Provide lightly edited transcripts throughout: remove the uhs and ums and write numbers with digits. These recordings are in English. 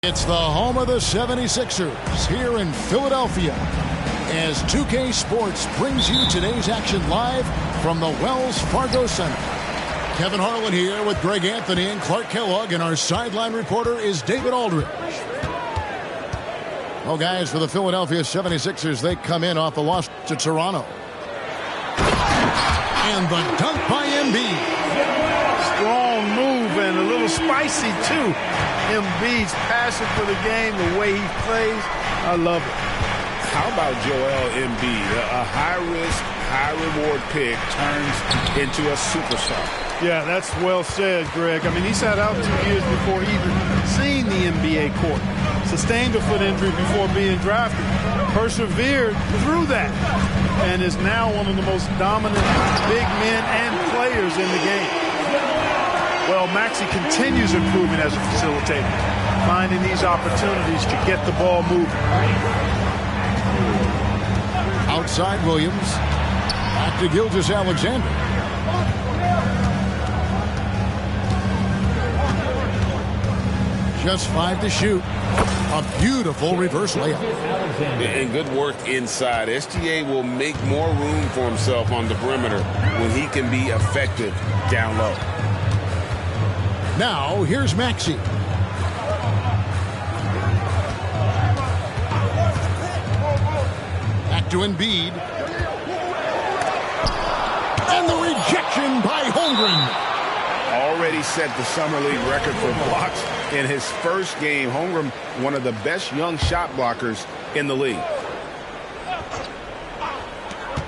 It's the home of the 76ers here in Philadelphia as 2K Sports brings you today's action live from the Wells Fargo Center. Kevin Harlan here with Greg Anthony and Clark Kellogg, and our sideline reporter is David Aldridge. Well, guys, for the Philadelphia 76ers, they come in off the loss to Toronto. And the dunk by Embiid. Strong move and a little spicy, too. Embiid's passion for the game, the way he plays, I love it. How about Joel Embiid? A high-risk, high-reward pick turns into a superstar. Yeah, that's well said, Greg. I mean, he sat out 2 years before he even seen the NBA court. Sustained a foot injury before being drafted. Persevered through that. And is now one of the most dominant big men and players in the game. Well, Maxey continues improving as a facilitator, finding these opportunities to get the ball moving. Outside Williams. Back to Gilgeous-Alexander. Just 5 to shoot. A beautiful reverse layup. And good work inside. SGA will make more room for himself on the perimeter when he can be effective down low. Now, here's Maxey. Back to Embiid. And the rejection by Holmgren. Already set the Summer League record for blocks in his first game. Holmgren, one of the best young shot blockers in the league.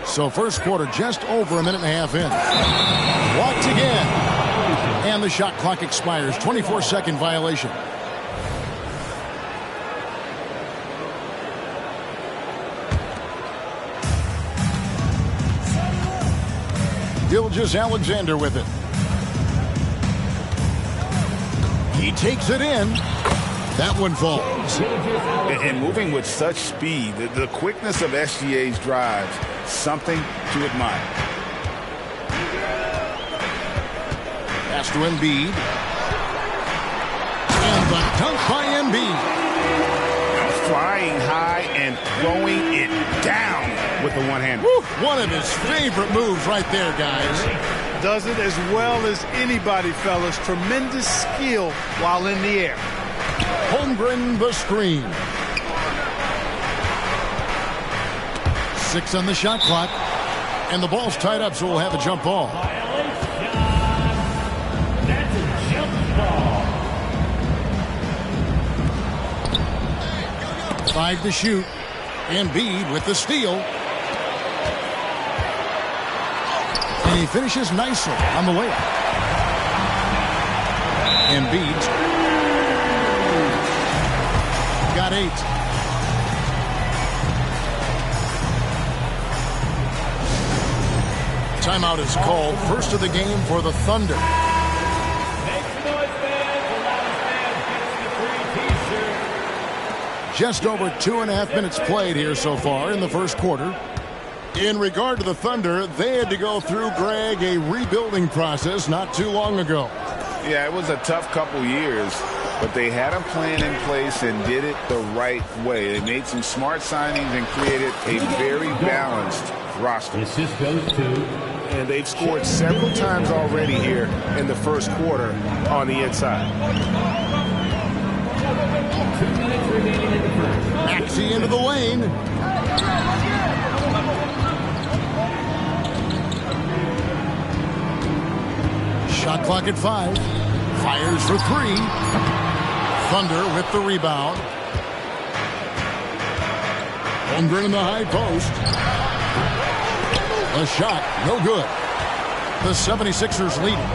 So first quarter just over a minute and a half in. Walked again. And the shot clock expires. 24-second violation. Gilgeous-Alexander with it. He takes it in. That one falls. And moving with such speed, the quickness of SGA's drives, something to admire. Pass to Embiid. And the dunk by Embiid. Flying high and throwing it down with the one-hander. One of his favorite moves right there, guys. Does it as well as anybody, fellas. Tremendous skill while in the air. Holmgren the screen. 6 on the shot clock. And the ball's tied up, so we'll have a jump ball. That's a jump ball. 5 to shoot. Embiid with the steal. And he finishes nicely on the layup. Embiid got 8. Timeout is called. First of the game for the Thunder. Just over 2.5 minutes played here so far in the first quarter. In regard to the Thunder, they had to go through, Greg, a rebuilding process not too long ago. Yeah, it was a tough couple years, but they had a plan in place and did it the right way. They made some smart signings and created a very balanced roster. This goes to... And they've scored several times already here in the first quarter on the inside. 2 minutes remaining in the first. Maxey into the lane. Shot clock at 5. Fires for 3. Thunder with the rebound. Holmgren in the high post. A shot, no good. The 76ers leading.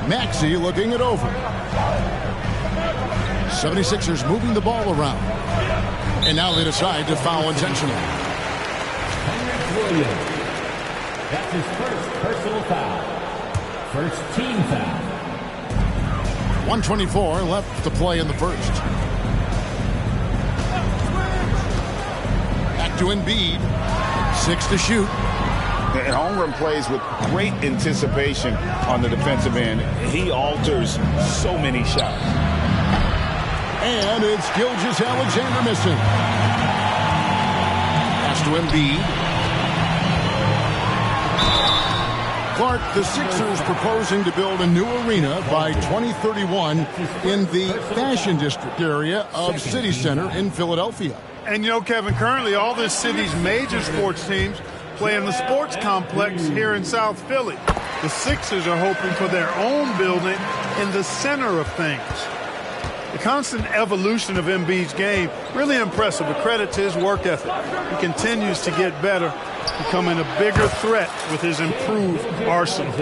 Maxey looking it over. 76ers moving the ball around. And now they decide to foul intentionally. Williams. That's his first personal foul. First team foul. 1:24 left to play in the first. Back to Embiid. 6 to shoot. And Holmgren plays with great anticipation on the defensive end. He alters so many shots. And it's Gilgeous-Alexander missing. Pass to Embiid. Clark, the Sixers proposing to build a new arena by 2031 in the Fashion District area of City Center in Philadelphia. And you know, Kevin, currently all this city's major sports teams play in the sports complex here in South Philly. The Sixers are hoping for their own building in the center of things. The constant evolution of Embiid's game, really impressive. A credit to his work ethic. He continues to get better, becoming a bigger threat with his improved arsenal.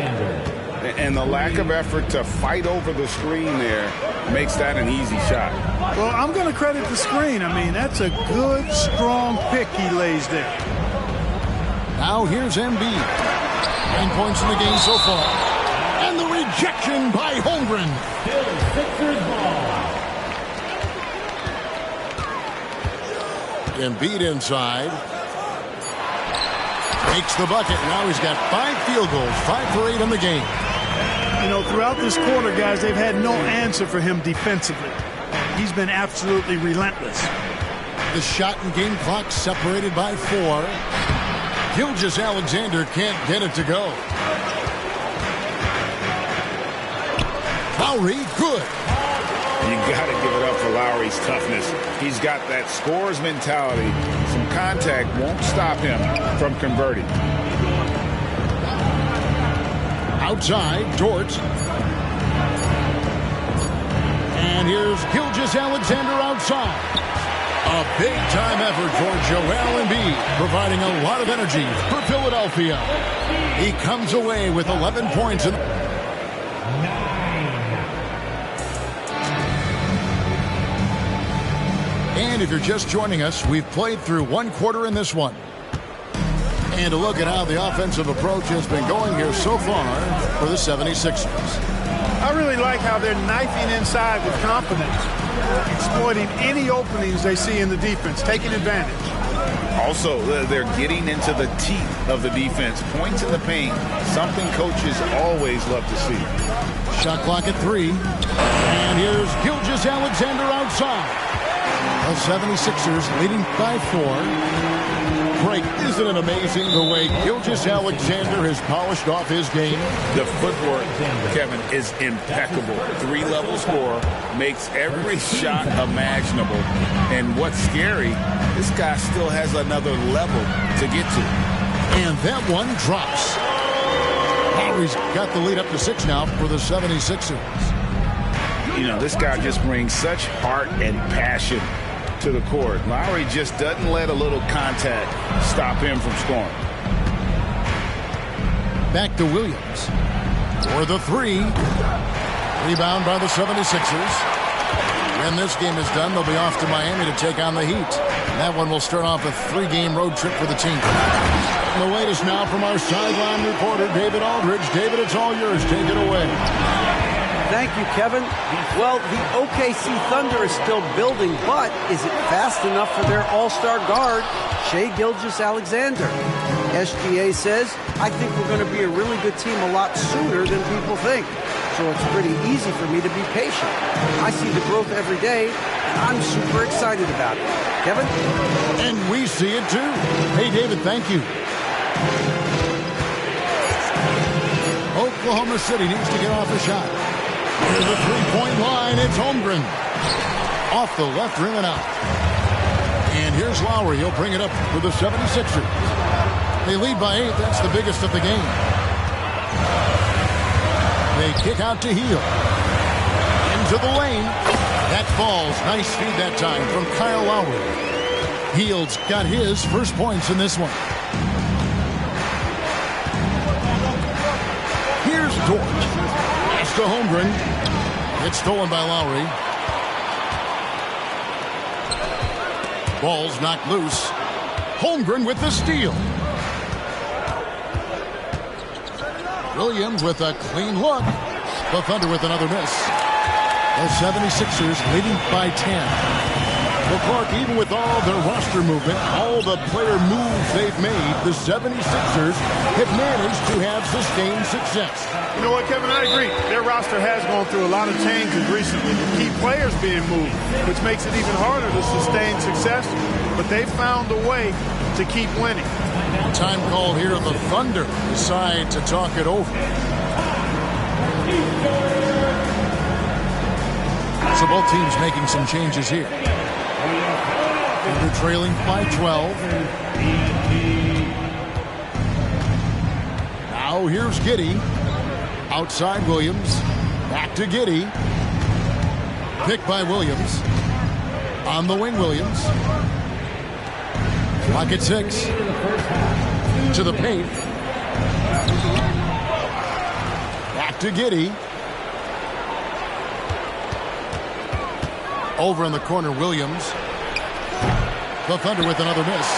And the lack of effort to fight over the screen there makes that an easy shot. Well, I'm going to credit the screen. I mean, that's a good, strong pick he lays there. Now here's Embiid. 9 points in the game so far. And the rejection by Holmgren. Still Sixers ball. Embiid inside. Makes the bucket. Now he's got 5 field goals, 5 for 8 in the game. You know, throughout this quarter, guys, they've had no answer for him defensively. He's been absolutely relentless. The shot and game clock separated by 4. Gilgeous-Alexander can't get it to go. Lowry, good. You got to give it up for Lowry's toughness. He's got that scorer's mentality. Some contact won't stop him from converting. Outside, Dort. And here's Gilgeous-Alexander outside. A big-time effort for Joel Embiid, providing a lot of energy for Philadelphia. He comes away with 11 points. And if you're just joining us, we've played through 1 quarter in this one. And a look at how the offensive approach has been going here so far for the 76ers. I really like how they're knifing inside with confidence, exploiting any openings they see in the defense, taking advantage. Also, they're getting into the teeth of the defense. Points in the paint, something coaches always love to see. Shot clock at 3. And here's Gilgeous-Alexander outside. The 76ers leading by 4. Greg, isn't it amazing the way Gilgeous-Alexander has polished off his game? The footwork, Kevin, is impeccable. 3-level scorer, makes every shot imaginable. And what's scary, this guy still has another level to get to. And that one drops. Lowry's got the lead up to 6 now for the 76ers. You know, this guy just brings such heart and passion to the court. Lowry just doesn't let a little contact stop him from scoring. Back to Williams for the 3. Rebound by the 76ers. When this game is done, they'll be off to Miami to take on the Heat. That one will start off a 3-game road trip for the team. And the latest now from our sideline reporter, David Aldridge. David, it's all yours. Take it away. Thank you, Kevin. Well, the OKC Thunder is still building, but is it fast enough for their all-star guard, Shai Gilgeous-Alexander? SGA says, I think we're going to be a really good team a lot sooner than people think. So it's pretty easy for me to be patient. I see the growth every day, and I'm super excited about it. Kevin? And we see it too. Hey, David, thank you. Oklahoma City needs to get off a shot. Here's the 3-point line. It's Holmgren. Off the left rim and out. And here's Lowry. He'll bring it up for the 76ers. They lead by 8. That's the biggest of the game. They kick out to Hield. Into the lane. That falls. Nice feed that time from Kyle Lowry. Hield's got his first points in this one. Here's Dort. Pass to Holmgren. It's stolen by Lowry. Ball's knocked loose. Holmgren with the steal. Williams with a clean look. The Thunder with another miss. The 76ers leading by 10. Well, Clark, even with all their roster movement, all the player moves they've made, the 76ers have managed to have sustained success. You know what, Kevin? I agree. Their roster has gone through a lot of changes recently. Key players being moved, which makes it even harder to sustain success. But they found a way to keep winning. Time call here. The Thunder decide to talk it over. So both teams making some changes here. They're trailing by 12. Now here's Giddey. Outside Williams. Back to Giddey. Picked by Williams. On the wing, Williams. Clock at 6. To the paint. Back to Giddey. Over in the corner, Williams. The Thunder with another miss.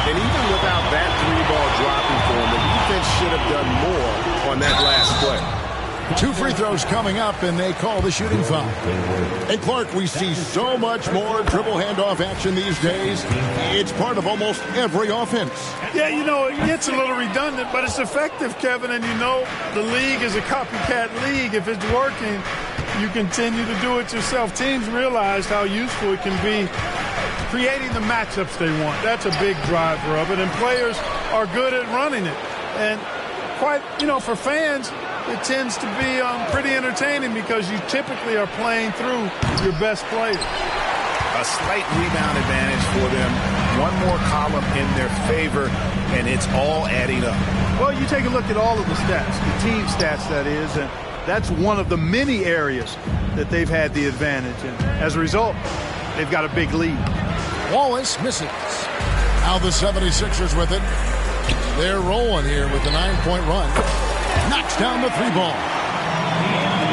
And even without that three-ball dropping for him, the defense should have done more on that last play. 2 free throws coming up, and they call the shooting foul. And Clark, we see so much more dribble handoff action these days. It's part of almost every offense. Yeah, you know, it gets a little redundant, but it's effective, Kevin. And you know, the league is a copycat league. If it's working, you continue to do it yourself. Teams realized how useful it can be creating the matchups they want. That's a big driver of it, and players are good at running it. And quite, you know, for fans, it tends to be pretty entertaining because you typically are playing through your best players. A slight rebound advantage for them. One more column in their favor, and it's all adding up. Well, you take a look at all of the stats, the team stats, that is, and that's one of the many areas that they've had the advantage. And as a result, they've got a big lead. Wallace misses. Now the 76ers with it. They're rolling here with the 9-point run. Knocks down the 3-ball.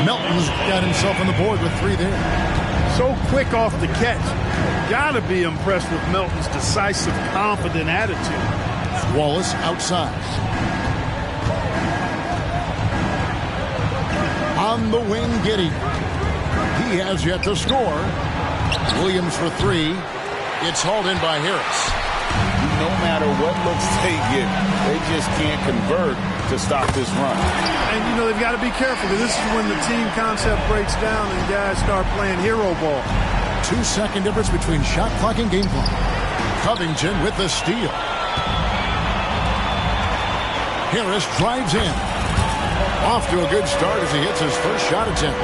Melton's got himself on the board with 3 there. So quick off the catch. Gotta be impressed with Melton's decisive, confident attitude. Wallace outside. On the wing, Giddey. He has yet to score. Williams for 3. It's hauled in by Harris. No matter what looks they get, they just can't convert to stop this run. And, you know, they've got to be careful because this is when the team concept breaks down and guys start playing hero ball. 2-second difference between shot clock and game clock. Covington with the steal. Harris drives in. Off to a good start as he hits his first shot attempt.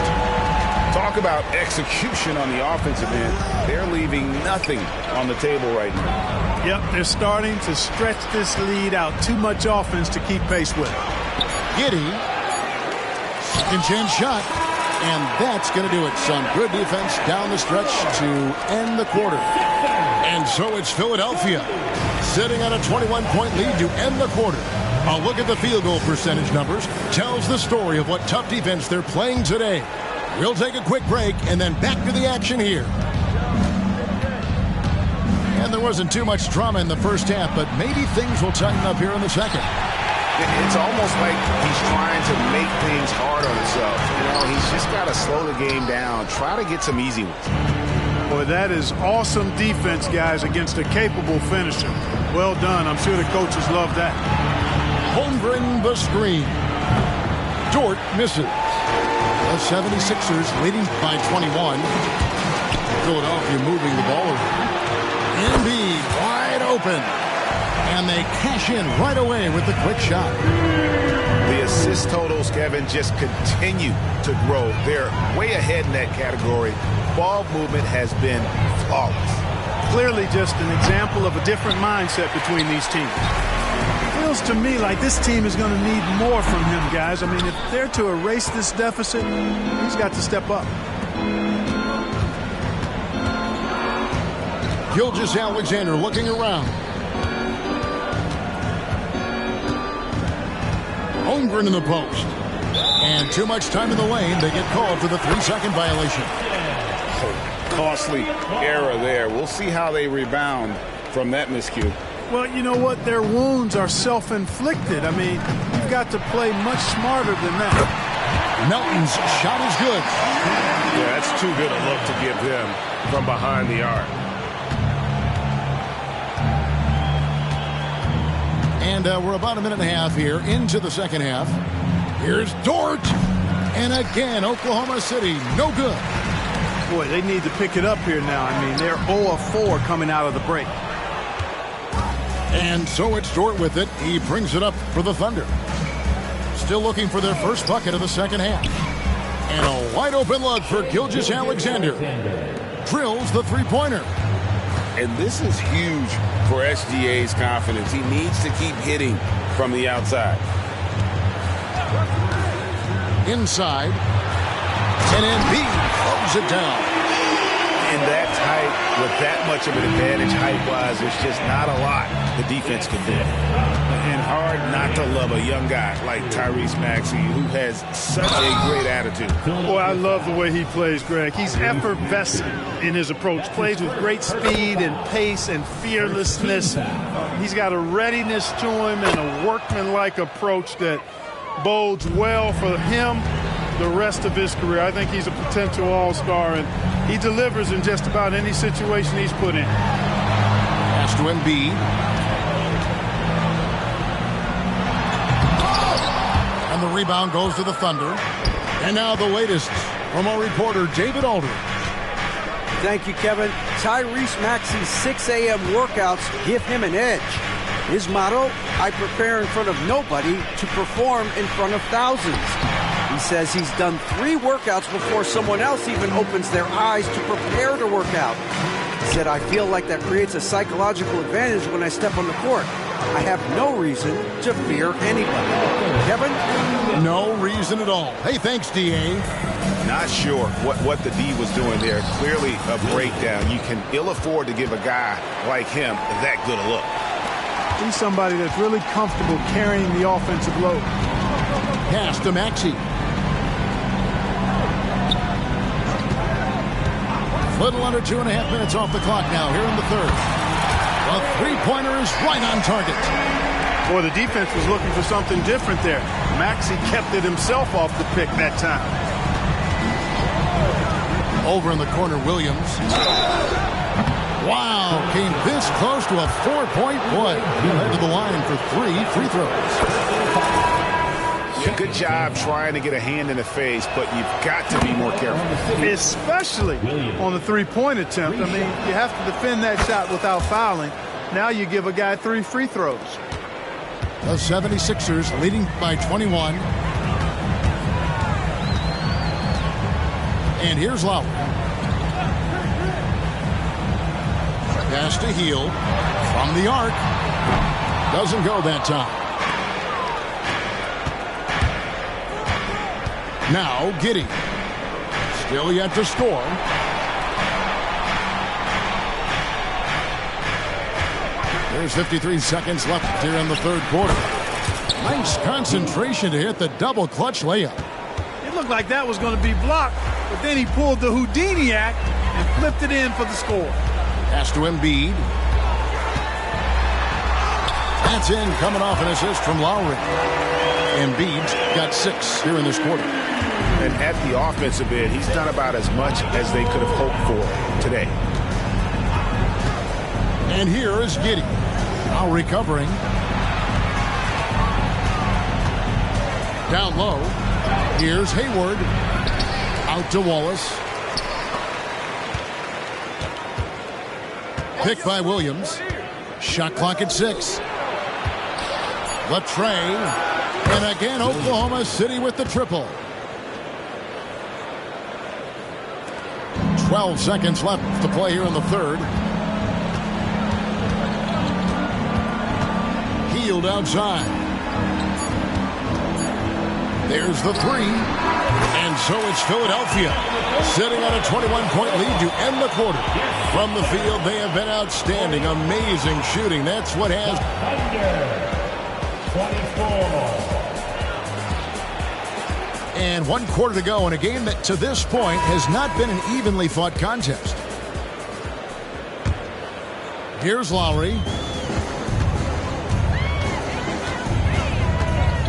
Talk about execution on the offensive end. They're leaving nothing on the table right now. Yep, they're starting to stretch this lead out. Too much offense to keep pace with. Giddey. Second chance shot. And that's going to do it. Some good defense down the stretch to end the quarter. And so it's Philadelphia sitting on a 21-point lead to end the quarter. A look at the field goal percentage numbers tells the story of what tough defense they're playing today. We'll take a quick break and then back to the action here. And there wasn't too much drama in the first half, but maybe things will tighten up here in the second. It's almost like he's trying to make things hard on himself. You know, he's just got to slow the game down, try to get some easy ones. Boy, that is awesome defense, guys, against a capable finisher. Well done. I'm sure the coaches love that. Holmgren the screen. Dort misses. The 76ers leading by 21. Philadelphia moving the ball around. Embiid wide open. And they cash in right away with the quick shot. The assist totals, Kevin, just continue to grow. They're way ahead in that category. Ball movement has been flawless. Clearly just an example of a different mindset between these teams. Feels to me like this team is going to need more from him, guys. I mean, if they're to erase this deficit, he's got to step up. Gilgeous-Alexander looking around. Holmgren in the post. And too much time in the lane. They get called for the 3-second violation. Costly error there. We'll see how they rebound from that miscue. Well, you know what? Their wounds are self-inflicted. I mean, you've got to play much smarter than that. Melton's shot is good. Yeah, that's too good a look to give them from behind the arc. And we're about a minute and a half here into the second half. Here's Dort. And again, Oklahoma City, no good. Boy, they need to pick it up here now. I mean, they're 0 of 4 coming out of the break. And so it's Dort with it. He brings it up for the Thunder. Still looking for their first bucket of the second half. And a wide open look for Gilgeous-Alexander. Drills the three-pointer. And this is huge for SGA's confidence. He needs to keep hitting from the outside. Inside. And Embiid throws it down. In that height, with that much of an advantage height-wise, there's just not a lot the defense can do. And hard not to love a young guy like Tyrese Maxey, who has such a great attitude. Boy, I love the way he plays, Greg. He's effervescent in his approach. Plays with great speed and pace and fearlessness. He's got a readiness to him and a workmanlike approach that bodes well for him the rest of his career. I think he's a potential all-star, and he delivers in just about any situation he's put in. Pass to Embiid. And the rebound goes to the Thunder. And now the latest from our reporter, David Aldridge. Thank you, Kevin. Tyrese Maxey's 6 a.m. workouts give him an edge. His motto, I prepare in front of nobody to perform in front of thousands. He says he's done 3 workouts before someone else even opens their eyes to prepare to work out. He said, I feel like that creates a psychological advantage when I step on the court. I have no reason to fear anybody. Kevin? No reason at all. Hey, thanks, D.A. Not sure what the D was doing there. Clearly a breakdown. You can ill afford to give a guy like him that good a look. He's somebody that's really comfortable carrying the offensive load. Pass to Maxey. Little under 2.5 minutes off the clock now here in the third. The three-pointer is right on target. Boy, the defense was looking for something different there. Maxey kept it himself off the pick that time. Over in the corner, Williams. Wow, came this close to a 4-point play. Head to the line for 3 free throws. Good job trying to get a hand in the face, but you've got to be more careful. Especially on the three-point attempt. I mean, you have to defend that shot without fouling. Now you give a guy 3 free throws. The 76ers leading by 21. And here's Lowry. Pass to Hield from the arc. Doesn't go that time. Now Giddey. Still yet to score. There's 53 seconds left here in the third quarter. Nice concentration to hit the double clutch layup. It looked like that was going to be blocked, but then he pulled the Houdini act and flipped it in for the score. Pass to Embiid. That's in, coming off an assist from Lowry. Embiid's got 6 here in this quarter. And at the offensive end, he's done about as much as they could have hoped for today. And here is Giddey. Now recovering. Down low. Here's Hayward. Out to Wallace. Picked by Williams. Shot clock at 6. Latrey. And again, Oklahoma City with the triple. 12 seconds left to play here in the third. Hield outside. There's the 3. And so it's Philadelphia sitting on a 21-point lead to end the quarter. From the field, they have been outstanding. Amazing shooting. That's what has... 24. And 1 quarter to go in a game that to this point has not been an evenly fought contest. Here's Lowry.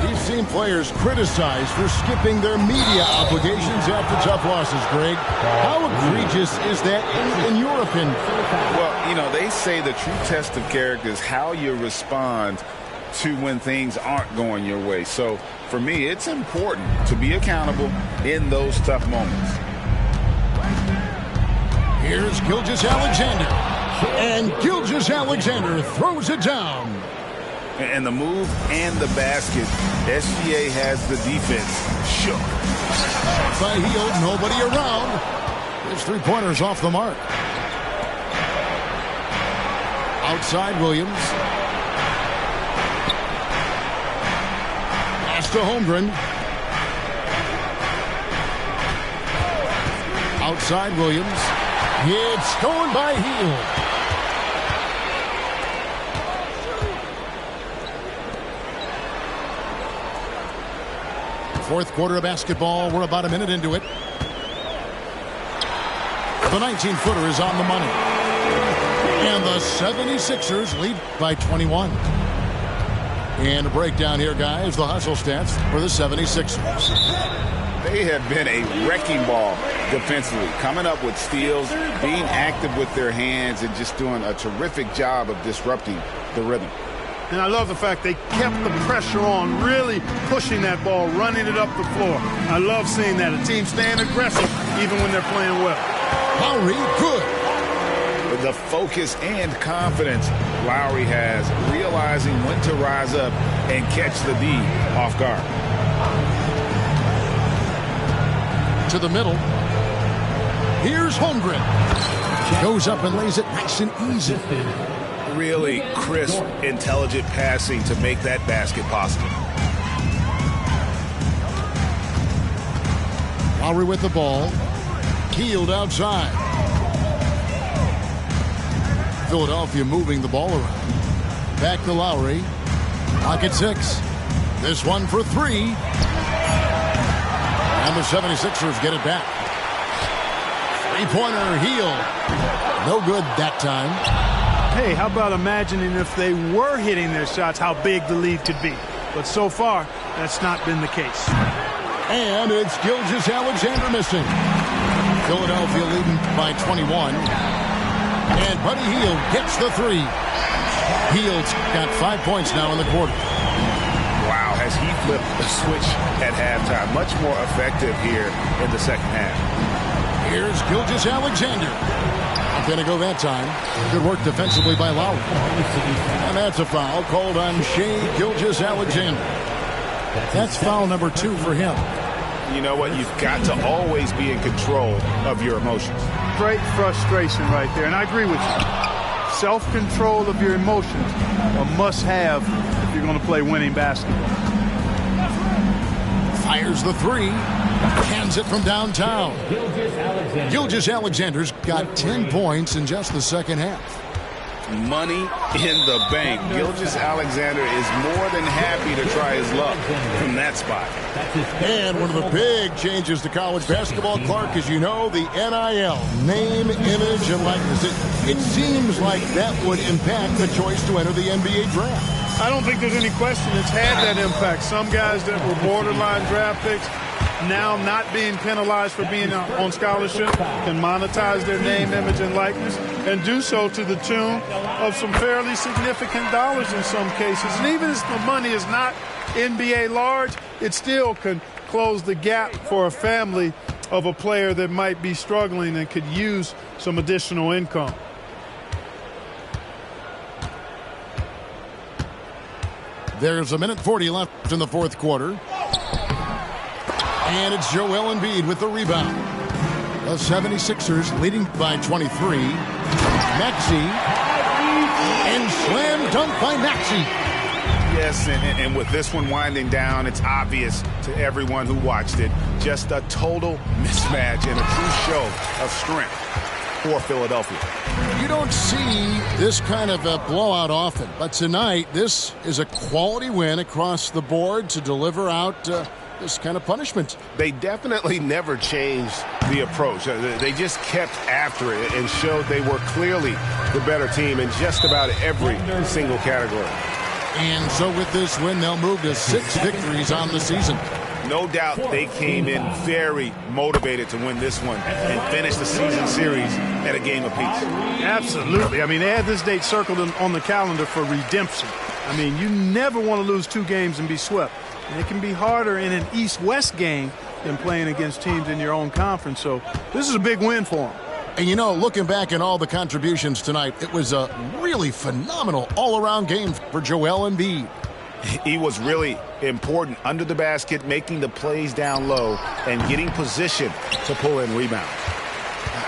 He seen players criticized for skipping their media obligations after tough losses, Greg. How egregious is that in your opinion? Well, you know, they say the true test of character is how you respond to when things aren't going your way. So, for me, it's important to be accountable in those tough moments. Here's Gilgeous-Alexander. And Gilgeous-Alexander throws it down. And the move and the basket, SGA has the defense shook. By Hield, nobody around. His three-pointers off the mark. Outside Williams. Pass to Holmgren. Outside Williams. It's stolen by Hield. Fourth quarter of basketball. We're about a minute into it. The 19-footer is on the money. And the 76ers lead by 21. And a breakdown here, guys. The hustle stats for the 76ers. They have been a wrecking ball defensively, coming up with steals, being active with their hands, and just doing a terrific job of disrupting the rhythm. And I love the fact they kept the pressure on, really pushing that ball, running it up the floor. I love seeing that. A team staying aggressive even when they're playing well. Lowry, good. The focus and confidence Lowry has, realizing when to rise up and catch the D off guard. To the middle. Here's Holmgren. Goes up and lays it nice and easy. Really crisp, intelligent passing to make that basket possible. Lowry with the ball. Hield outside. Philadelphia moving the ball around. Back to Lowry. Clock at 6. This one for 3. And the 76ers get it back. Three-pointer, Hield. No good that time. Hey, how about imagining if they were hitting their shots, how big the lead could be. But so far, that's not been the case. And it's Gilgeous-Alexander missing. Philadelphia leading by 21. And Buddy Hield gets the 3. Hield's got 5 points now in the quarter. Wow, has he flipped the switch at halftime. Much more effective here in the second half. Here's Gilgeous-Alexander. Not going to go that time. Good work defensively by Lowry. And that's a foul called on Shai Gilgeous-Alexander. That's foul number 2 for him. You know what? You've got to always be in control of your emotions. Great frustration right there, and I agree with you. Self-control of your emotions, a must-have if you're going to play winning basketball. Fires the 3. Hands it from downtown. Gilgeous-Alexander's got 10 points in just the second half. Money in the bank. Gilgeous-Alexander is more than happy to try his luck from that spot. And one of the big changes to college basketball, Clark, as you know, the NIL, name, image, and likeness. It seems like that would impact the choice to enter the NBA draft. I don't think there's any question it's had that impact. Some guys that were borderline draft picks now not being penalized for being on scholarship can monetize their name, image, and likeness and do so to the tune of some fairly significant dollars in some cases. And even if the money is not NBA large, it still can close the gap for a family of a player that might be struggling and could use some additional income. There's a minute 40 left in the fourth quarter. And it's Joel Embiid with the rebound. The 76ers leading by 23. Maxey. And slam dunk by Maxey. Yes, and with this one winding down, it's obvious to everyone who watched it. Just a total mismatch and a true show of strength for Philadelphia. You don't see this kind of a blowout often, but tonight this is a quality win across the board to deliver out this kind of punishment. They definitely never changed the approach. They just kept after it and showed they were clearly the better team in just about every single category. And so with this win, they'll move to 6 victories on the season. No doubt they came in very motivated to win this one and finish the season series at a game apiece. Absolutely. I mean, they had this date circled on the calendar for redemption. I mean, you never want to lose 2 games and be swept. And it can be harder in an East-West game than playing against teams in your own conference. So this is a big win for them. And, you know, looking back at all the contributions tonight, it was a really phenomenal all-around game for Joel Embiid. He was really important under the basket, making the plays down low and getting position to pull in rebounds.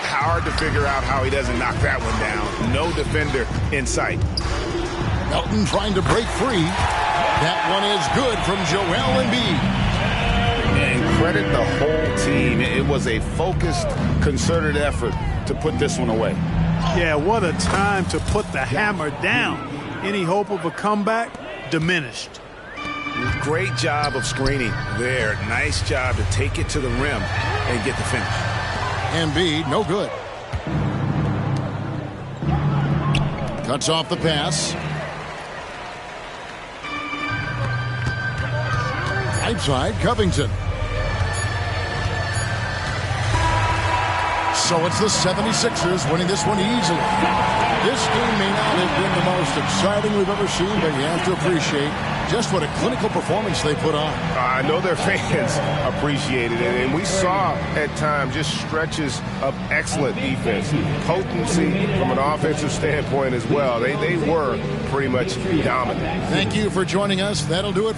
Hard to figure out how he doesn't knock that one down. No defender in sight. Melton trying to break free. That one is good from Joel Embiid. And credit the whole team. It was a focused, concerted effort to put this one away. Yeah, what a time to put the hammer down. Any hope of a comeback diminished. Great job of screening there. Nice job to take it to the rim and get the finish. Embiid, no good. Cuts off the pass. Right side, Covington. So it's the 76ers winning this one easily. This game may not have been the most exciting we've ever seen, but you have to appreciate just what a clinical performance they put on. I know their fans appreciated it, and we saw at times just stretches of excellent defense, potency from an offensive standpoint as well. They were pretty much dominant. Thank you for joining us. That'll do it.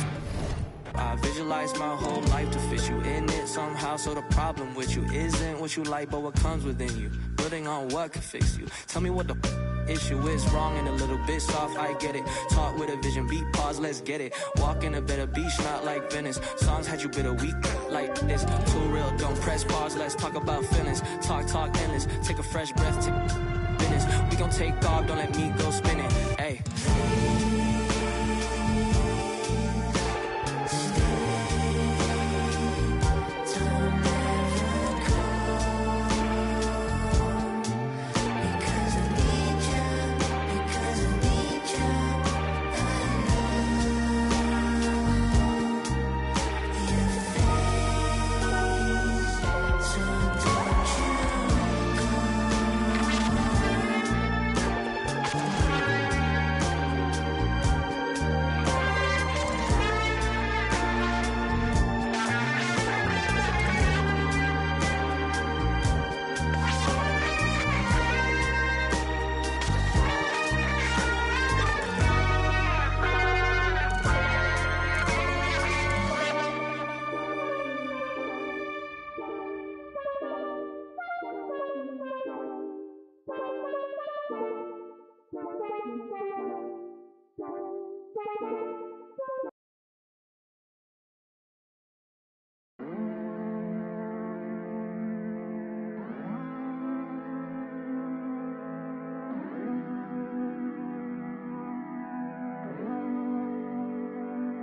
I visualize my whole life to fit you in it somehow. So the problem with you isn't what you like, but what comes within you. Building on what can fix you. Tell me what the issue is. Wrong and a little bit soft, I get it. Talk with a vision, beat, pause, let's get it. Walk in a better beach, not like Venice. Songs had you bitter weak like this. Too real, don't press pause, let's talk about feelings. Talk endless, take a fresh breath, take business. We gon' take off, don't let me go spinning. Hey.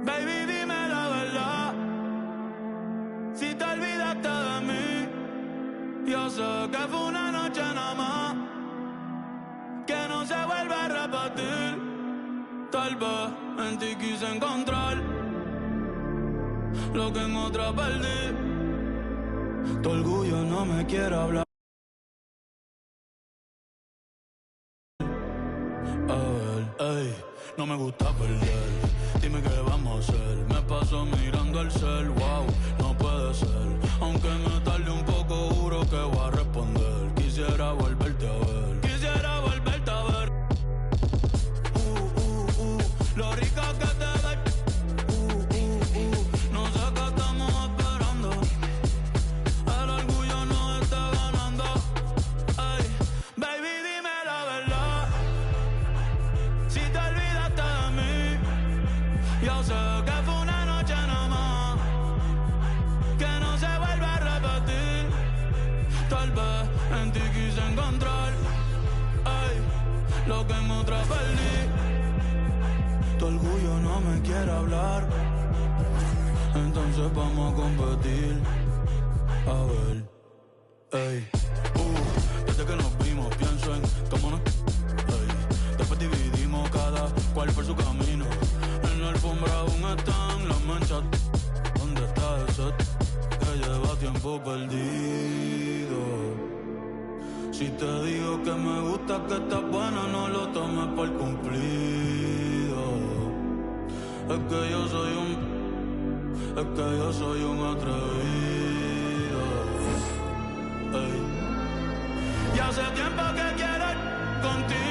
Baby, dime la verdad. Si te olvidaste de mí, yo sé que fue una noche nada más, que no se vuelve a repetir. Tal vez en ti quise encontrar lo que en otra perdí. Tu orgullo no me quiere hablar. A ver, ey, no me gusta perder. Dime qué vamos a hacer. Me paso mirando el cel, wow, no puede ser. Aunque me tarde un poco, juro que voy a responder. Quisiera volverte a ver. Quisiera volverte a ver. Lo rica que te ves. No sé qué estamos esperando. El orgullo no está ganando. Ay, baby, dime la verdad. Si te olvidaste de mí, yo sé que fue una noche nada más, que no se vuelve a repetir. Tal vez en ti quise encontrar, ay, lo que en otra perdí. Tu orgullo no me quiere hablar, entonces vamos a competir. A ver, ey, desde que nos vimos pienso en cómo no, ey, después dividimos cada cual por su camino. algo perdido. Si te digo que me gusta, que estás buena, no lo tomes por cumplido. Es que yo soy un atrevido. Ey. Y hace tiempo que quiero ir contigo.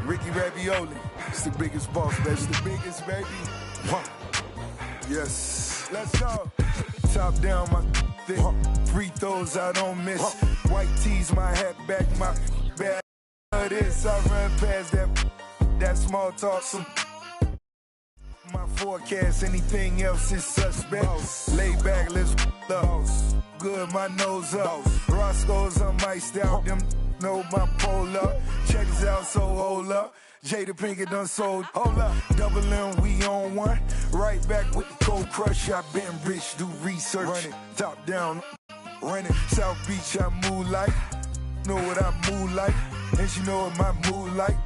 Ricky Ravioli, it's the biggest boss, baby. It's the biggest, baby. Yes, let's go. Top down, my thick. Free throws, I don't miss. White tees, my hat back, my bad. This, I run past that small talk. Some my forecast, anything else is suspect. Lay back, let's up. Good, my nose up. Roscoe's, I'm iced out. Them know my pole up. Check this out, so hold up. Jada Pinkett done sold. Hold up. Double M, we on one. Right back with the cold crush. I been rich, do research. Run it, top down. Run it. South Beach, I move like. Know what I move like. And she know what my mood like.